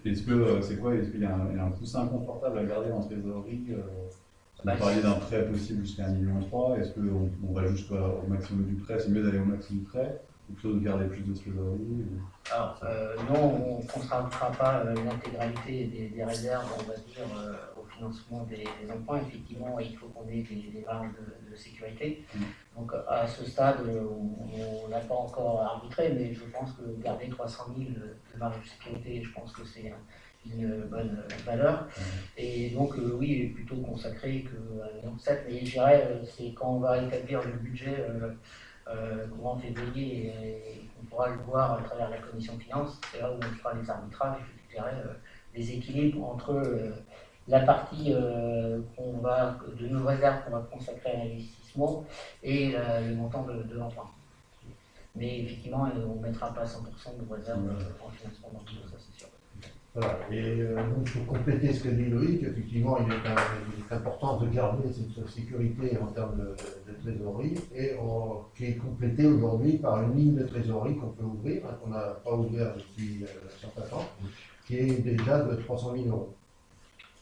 Est-ce que c'est quoi? Est-ce qu'il y a un coussin confortable à garder en trésorerie? Vous parliez d'un prêt possible jusqu'à 1,3 million. Est-ce qu'on va jusqu'au maximum du prêt? C'est mieux d'aller au maximum du prêt ou plutôt de garder plus de trésorerie? Alors, non, on ne contraindra pas l'intégralité des réserves, on va dire, au financement des emprunts. Effectivement, il faut qu'on ait des marges de sécurité. Donc, à ce stade, on n'a pas encore arbitré, mais je pense que garder 300 000 de marge de sécurité, je pense que c'est une bonne valeur. Et donc, oui, plutôt consacré qu'à 1,7 million. Mais je dirais, c'est quand on va établir le budget courant février et on pourra le voir à travers la commission finance, c'est là où on fera les arbitrages et je dirais les équilibres entre la partie de nos réserves qu'on va consacrer à l'investissement et le montant de l'emprunt. Mais effectivement, on ne mettra pas 100% de nos réserves en financement d'emprunt, ça c'est sûr. Voilà. Et donc, pour compléter ce que dit Loïc, effectivement, il est important de garder cette sécurité en termes de trésorerie et qui est complétée aujourd'hui par une ligne de trésorerie qu'on peut ouvrir, hein, qu'on n'a pas ouvert depuis un certain temps, qui est déjà de 300 000 euros.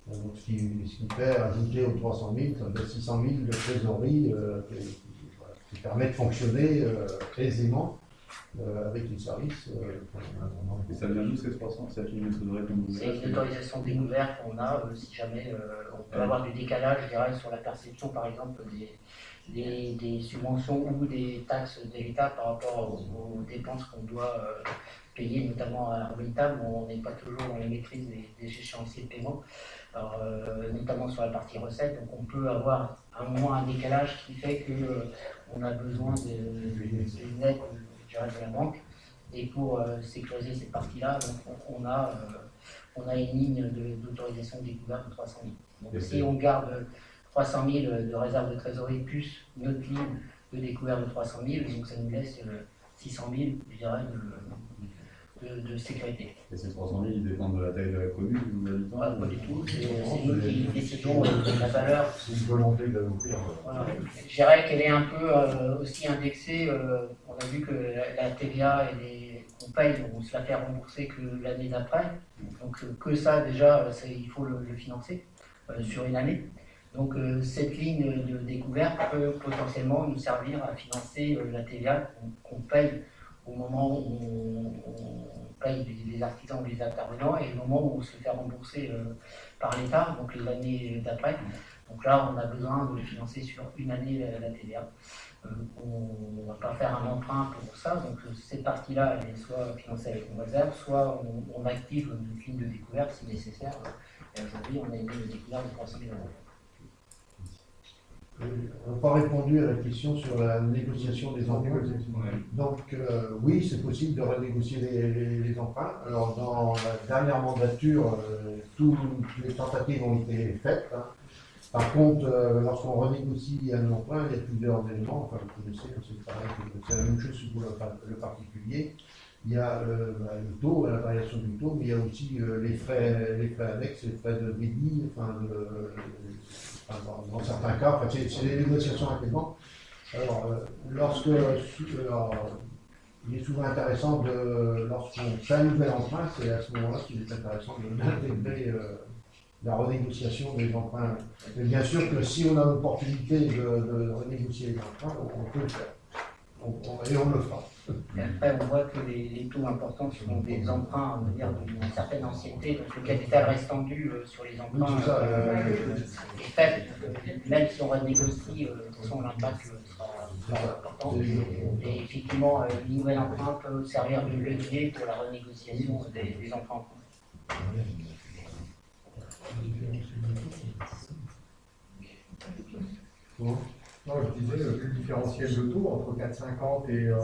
Donc, ce qui fait ajouter aux 300 000, ça fait 600 000 de trésorerie qui permet de fonctionner aisément. Avec les services. Et ça vient d'où ces 300? C'est une trésorerie comme vous? C'est une autorisation découverte qu'on a si jamais on peut avoir du décalage, je dirais, sur la perception par exemple des subventions ou des taxes de l'État par rapport aux dépenses qu'on doit payer, notamment à l'État, où on n'est pas toujours dans la maîtrise des échéanciers de paiement, alors, notamment sur la partie recettes. Donc on peut avoir à un moment un décalage qui fait qu'on a besoin d'une aide de la banque, et pour sécuriser cette partie-là, on a une ligne d'autorisation découverte de 300 000. Donc si on garde 300 000 de réserve de trésorerie plus notre ligne de découverte de 300 000, donc ça nous laisse 600 000, je dirais, de sécurité. Et ces 300 000, ils dépendent de la taille de la commune, du nombre d'habitants? Pas du tout, c'est nous qui décidons de la valeur. C'est une volonté de l'ouvrir. Voilà. Je dirais qu'elle est un peu aussi indexée. On a vu que la TVA, on paye, on se la fait rembourser que l'année d'après. Donc que ça, déjà, il faut le financer sur une année. Donc cette ligne de découverte peut potentiellement nous servir à financer la TVA qu'on paye au moment où on paye les artisans ou les intervenants et au moment où on se fait rembourser par l'État, donc les années d'après. Donc là, on a besoin de le financer sur une année la TVA. On ne va pas faire un emprunt pour ça, donc cette partie-là, elle est soit financée avec une réserve, soit on active une ligne de découverte si nécessaire. Et aujourd'hui, on a une ligne de découverte de 300 000 €. On n'a pas répondu à la question sur la négociation des emprunts. Donc oui, c'est possible de renégocier les emprunts. Alors dans la dernière mandature, toutes les tentatives ont été faites. Hein. Par contre, lorsqu'on renégocie un emprunt, il y a plusieurs éléments. Enfin, vous connaissez, c'est pareil, c'est la même chose pour le particulier. Il y a le taux, la variation du taux, mais il y a aussi les frais annexes, les frais de débit, dans certains cas, enfin, c'est des négociations actuellement. Alors, il est souvent intéressant, lorsqu'on fait un nouvel emprunt, c'est à ce moment-là qu'il est intéressant d'intégrer la renégociation des emprunts. Mais bien sûr que si on a l'opportunité de renégocier les emprunts, on peut le faire. Et on le fera. Et après, on voit que les taux importants sont des emprunts, on va dire, d'une certaine ancienneté, donc le capital restant dû sur les emprunts Oui, c'est ça, est faible. Même si on renégocie, de toute façon, l'impact sera important. Et effectivement, une nouvelle emprunt peut servir de levier pour la renégociation des emprunts. Non, je disais, vu le différentiel de taux entre 4,50 et 1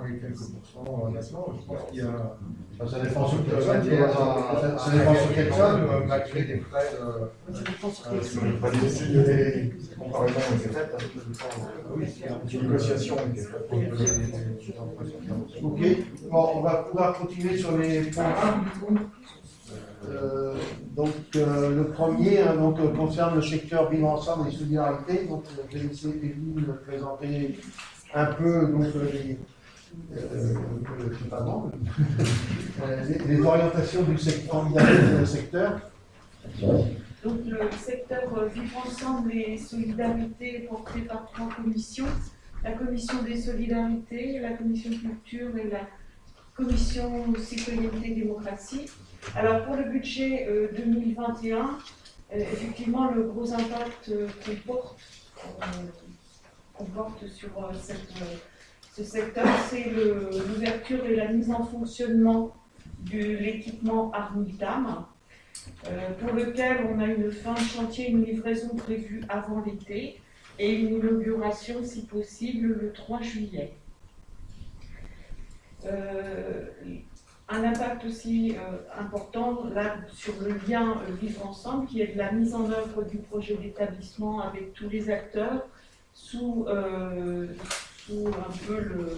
et quelques pourcents maintenant, je pense qu'il y a. Ça dépend sur quel ça dépend sur quel sol. Malgré des frais. Ça dépend sur quel Sur les frais de comparaison ont été faites. Oui, c'est une négociation qui été faite. Ok, bon, on va pouvoir continuer sur les programmes. Le premier concerne le secteur vivre ensemble et solidarité. Donc, je vais laisser Evelyne me présenter un peu les orientations du secteur, du secteur. Donc le secteur Vivre ensemble et solidarité est porté par 3 commissions. La commission des solidarités, la commission culture et la commission citoyenneté et démocratie. Alors pour le budget 2021, effectivement le gros impact qu'on porte sur ce secteur, c'est l'ouverture et la mise en fonctionnement de l'équipement Armidam, pour lequel on a une fin de chantier, une livraison prévue avant l'été et une inauguration si possible le 3 juillet. Un impact aussi important là sur le lien Vivre ensemble, qui est de la mise en œuvre du projet d'établissement avec tous les acteurs sous un peu le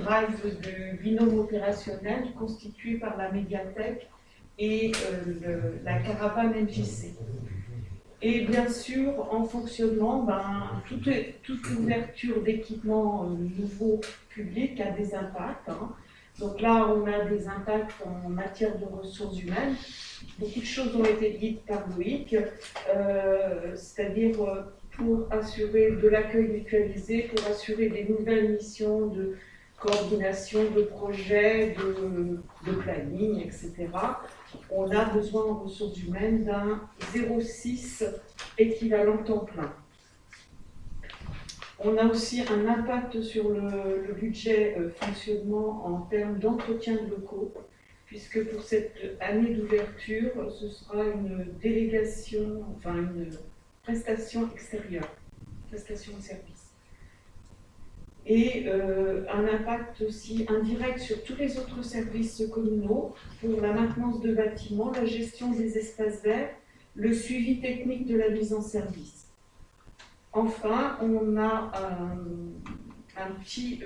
drive du binôme opérationnel constitué par la médiathèque et la caravane MJC. Et bien sûr, en fonctionnement, toute ouverture d'équipements nouveaux publics a des impacts. Hein. Donc là, on a des impacts en matière de ressources humaines. Beaucoup de choses ont été dites par Loïc, c'est-à-dire pour assurer de l'accueil mutualisé, pour assurer des nouvelles missions de coordination de projets, de planning, etc. On a besoin en ressources humaines d'un 0,6 équivalent temps plein. On a aussi un impact sur le budget fonctionnement en termes d'entretien de locaux, puisque pour cette année d'ouverture, ce sera une délégation, enfin une prestation extérieure, prestation de service. Et un impact aussi indirect sur tous les autres services communaux pour la maintenance de bâtiments, la gestion des espaces verts, le suivi technique de la mise en service. Enfin, on a un petit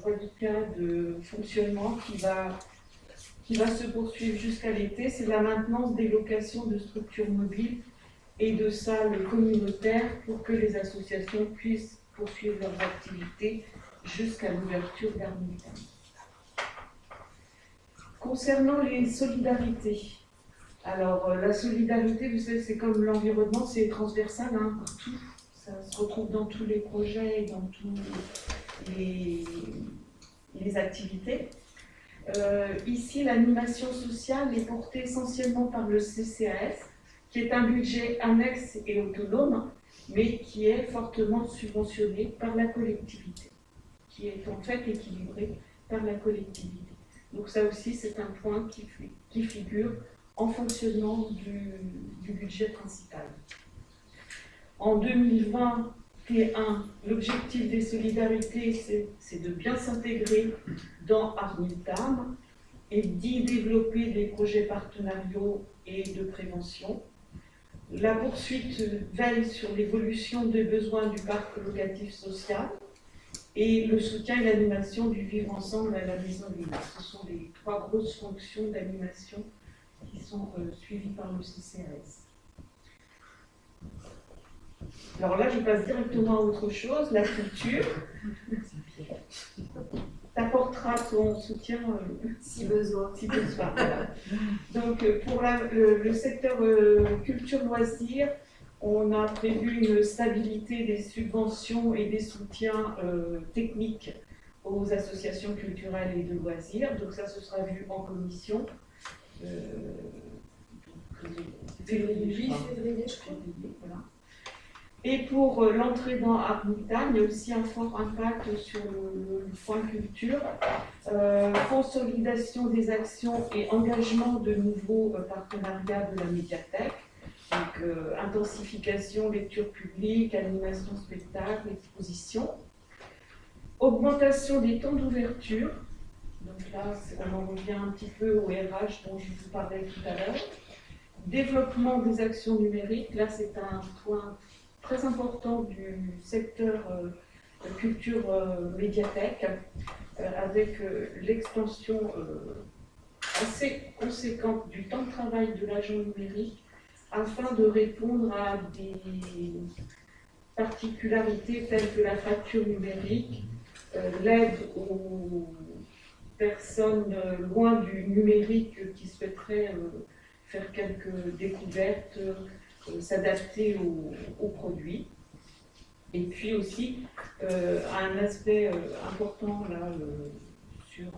reliquat de fonctionnement qui va se poursuivre jusqu'à l'été. C'est la maintenance des locations de structures mobiles et de salles communautaires pour que les associations puissent poursuivre leurs activités jusqu'à l'ouverture d'Armiltan. Concernant les solidarités, alors la solidarité, vous savez, c'est comme l'environnement, c'est transversal partout. Ça se retrouve dans tous les projets et dans tous les activités. Ici, l'animation sociale est portée essentiellement par le CCAS, qui est un budget annexe et autonome, mais qui est fortement subventionné par la collectivité, qui est en fait équilibré par la collectivité. Donc ça aussi, c'est un point qui figure en fonctionnement du budget principal. En 2021, l'objectif des solidarités, c'est de bien s'intégrer dans Armiltan et d'y développer des projets partenariaux et de prévention. La poursuite veille sur l'évolution des besoins du parc locatif social et le soutien et l'animation du vivre ensemble à la maison Lila. Ce sont les 3 grosses fonctions d'animation qui sont suivies par le CCAS. Alors là, je passe directement à autre chose, la culture. Tu apporteras ton soutien si besoin. Voilà. Donc, pour le secteur culture-loisirs, on a prévu une stabilité des subventions et des soutiens techniques aux associations culturelles et de loisirs. Donc ça, ce sera vu en commission. Février, je crois. Voilà. Et pour l'entrée dans Armiltan, il y a aussi un fort impact sur le point culture. Consolidation des actions et engagement de nouveaux partenariats de la médiathèque. Donc, intensification, lecture publique, animation spectacle, exposition. Augmentation des temps d'ouverture. Donc là, on en revient un petit peu au RH dont je vous parlais tout à l'heure. Développement des actions numériques. Là, c'est un point très important du secteur culture médiathèque, avec l'extension assez conséquente du temps de travail de l'agent numérique afin de répondre à des particularités telles que la fracture numérique, l'aide aux personnes loin du numérique qui souhaiteraient faire quelques découvertes, s'adapter aux produits. Et puis aussi, un aspect important là, sur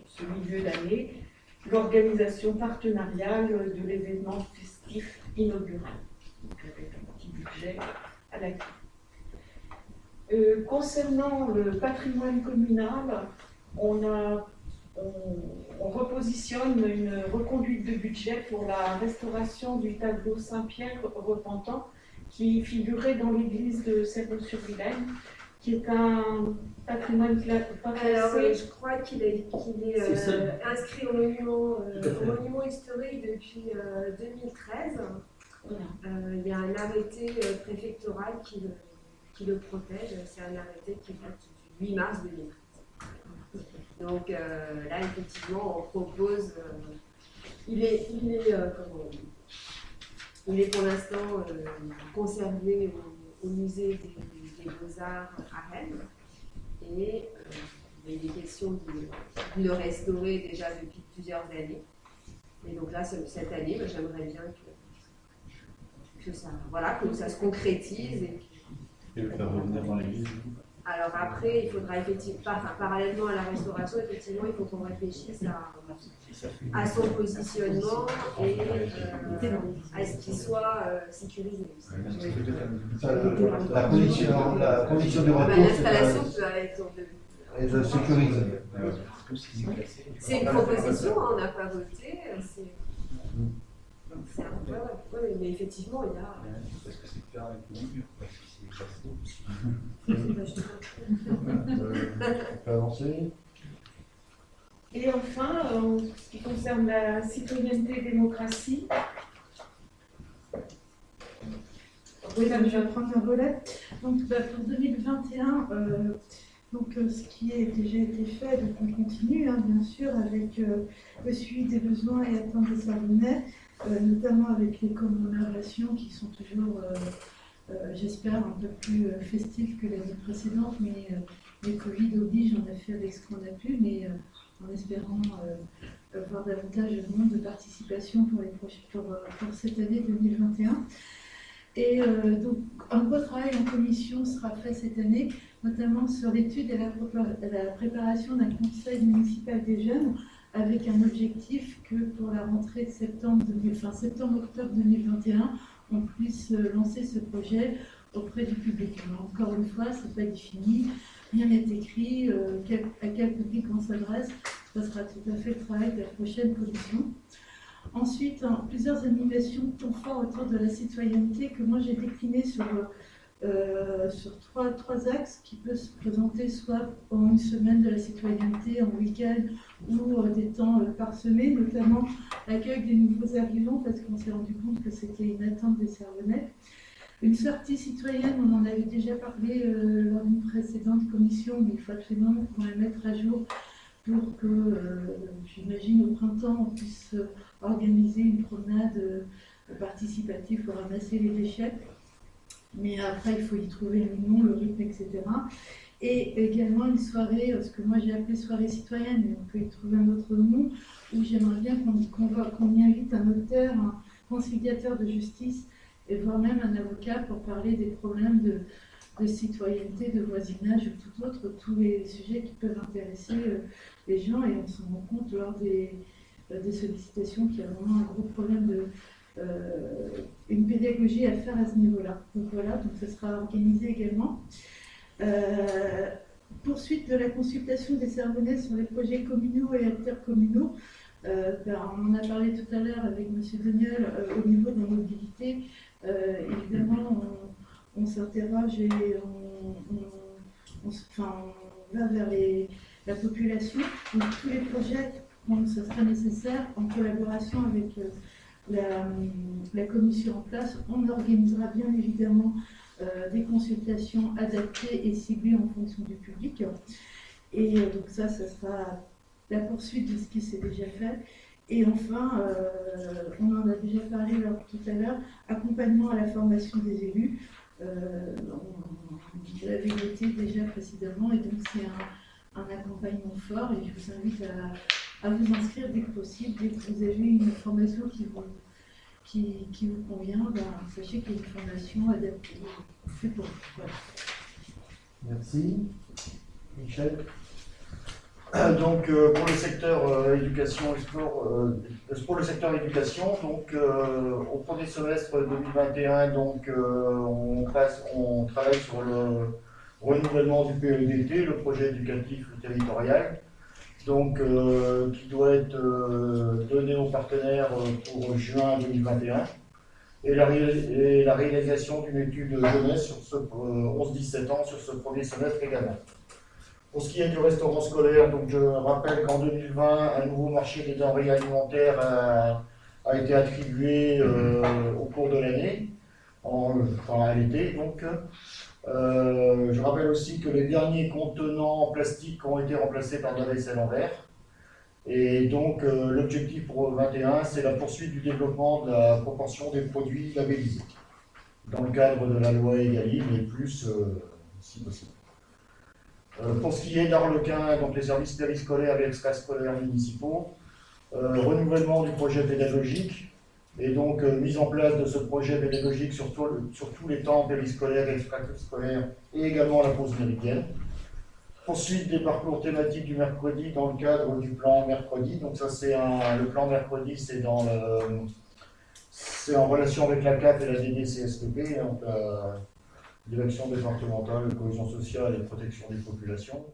ce milieu d'année, l'organisation partenariale de l'événement festif inaugural, donc avec un petit budget à la clé. Concernant le patrimoine communal, on repositionne une reconduite de budget pour la restauration du tableau Saint-Pierre repentant qui figurait dans l'église de Servoz-sur-Vilaine, qui est un patrimoine pas classé. Alors, je crois qu'il est inscrit au monument historique depuis 2013. Voilà. Il y a un arrêté préfectoral qui le protège. C'est un arrêté qui date du 8 mars 2013. Donc là, effectivement, on propose. Il est pour l'instant conservé au musée des Beaux-Arts à Rennes. Et il y a des questions de le restaurer déjà depuis plusieurs années. Et donc là, cette année, j'aimerais bien que ça se concrétise. Et le faire revenir dans l'église. Alors après, il faudra effectivement, parallèlement à la restauration, effectivement, il faut qu'on réfléchisse à son positionnement et à ce qu'il soit sécurisé. La condition du retour, L'installation peut être et de sécuriser. C'est une proposition, on n'a pas voté. C'est un peu, ouais, mais effectivement, il y a. Parce que c'est clair avec le mur, parce que On peut avancer. Et enfin, en ce qui concerne la citoyenneté et démocratie, Oui, là, je vais prendre le relais. Donc, pour 2021, ce qui a déjà été fait, donc on continue, hein, bien sûr, avec le suivi des besoins et attentes des Savonnais, notamment avec les commémorations qui sont toujours, j'espère, un peu plus festives que l'année précédente, mais les Covid oblige, on a fait avec ce qu'on a pu, mais en espérant voir davantage de monde de participation pour cette année 2021. Et donc, un gros travail en commission sera fait cette année, notamment sur l'étude et la préparation d'un conseil municipal des jeunes, avec un objectif que pour la rentrée de septembre-octobre 2021, on puisse lancer ce projet auprès du public. Alors, encore une fois, ce n'est pas défini, rien n'est écrit, à quel public on s'adresse, ça sera tout à fait le travail de la prochaine commission. Ensuite, plusieurs animations de temps fort autour de la citoyenneté que moi j'ai déclinées sur trois axes qui peuvent se présenter soit en une semaine de la citoyenneté, en week-end ou des temps parsemés, notamment l'accueil des nouveaux arrivants parce qu'on s'est rendu compte que c'était une attente des Savonnais. Une sortie citoyenne, on en avait déjà parlé lors d'une précédente commission, mais il faut absolument qu'on la mette à jour pour que, j'imagine, au printemps, on puisse organiser une promenade participative pour ramasser les déchets. Mais après, il faut y trouver le nom, le rythme, etc. Et également une soirée, ce que moi j'ai appelé soirée citoyenne, mais on peut y trouver un autre nom, où j'aimerais bien qu'on y invite un auteur, un conciliateur de justice, et voire même un avocat pour parler des problèmes de citoyenneté, de voisinage ou tout autre, tous les sujets qui peuvent intéresser les gens, et on s'en rend compte lors des sollicitations qu'il y a vraiment un gros problème une pédagogie à faire à ce niveau-là. Donc voilà, donc ça sera organisé également. Poursuite de la consultation des Savonnais sur les projets communaux et intercommunaux. On en a parlé tout à l'heure avec M. Daniel au niveau de la mobilité. Évidemment, on s'interroge et on va vers la population. Donc tous les projets, ce sera nécessaire en collaboration avec la commission en place. On organisera bien évidemment des consultations adaptées et ciblées en fonction du public. Et donc ça sera la poursuite de ce qui s'est déjà fait. Et enfin, on en a déjà parlé tout à l'heure, accompagnement à la formation des élus. Je l'avais noté déjà précédemment, et donc c'est un accompagnement fort, et je vous invite à vous inscrire dès que possible, dès que vous avez une formation qui vous convient, sachez qu'il y a une formation adaptée. C'est pour vous. Voilà. Merci. Michel. Donc pour le secteur éducation et sport, pour le secteur éducation, donc au premier semestre 2021, donc on travaille sur le renouvellement du PEDT, le projet éducatif territorial, donc qui doit être donné aux partenaires pour juin 2021, et la réalisation d'une étude jeunesse sur ce 11-17 ans sur ce premier semestre également. Pour ce qui est du restaurant scolaire, donc je rappelle qu'en 2020, un nouveau marché des denrées alimentaires a été attribué au cours de l'année, à l'été donc. Je rappelle aussi que les derniers contenants en plastique ont été remplacés par de la vaisselle en verre. Et donc l'objectif pour 2021, c'est la poursuite du développement de la proportion des produits labellisés, dans le cadre de la loi Egalim et plus si possible. Pour ce qui est d'Arlequin, donc les services périscolaires et extrascolaires municipaux, renouvellement du projet pédagogique et donc mise en place de ce projet pédagogique sur tous les temps périscolaires et extrascolaires et également la pause méridienne. Poursuite des parcours thématiques du mercredi dans le cadre du plan mercredi. Donc ça c'est le plan mercredi, c'est en relation avec la CAP et la DDCSPP, donc la Direction départementale de cohésion sociale et protection des populations.